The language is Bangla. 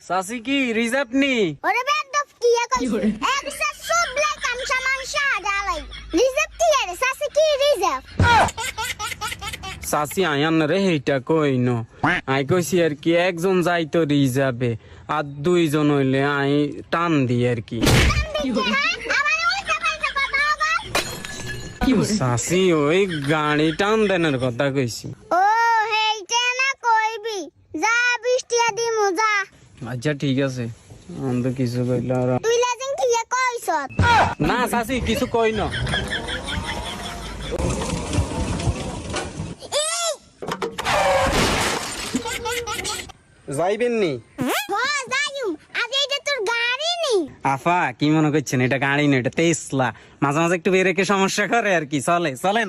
চাচি কি রিজার্ভ নি? ওরে বেদব কি কইছে একসা সুবলে কাম সামান শাদালাই রিজার্ভ কি রে সাসি কি রিজার্ভ চাচি আয়ান রে হেইটা কইন আই কইছি আর কি একজন যাইতো রিজার্ভে আর দুইজন হইলে আই টান দি আর কি। চাচি ওই গাড়ি টান দেনের কথা কইছি। ও হেইটা না কইবি যা বৃষ্টিয়া দিমু যা। আচ্ছা ঠিক আছে অন্ধ কিছু কইল আর তুই লাজিং কি কইছত না চাচি কিছু কই না। যাইবেন নি? হ্যাঁ যাইম আজ এইটা তোর গাড়ি নি আফা কি মনে করছেন এটা গাড়ি না এটা তেসলা, মাঝে মাঝে একটু বেরেকে সমস্যা করে আর কি। চলেন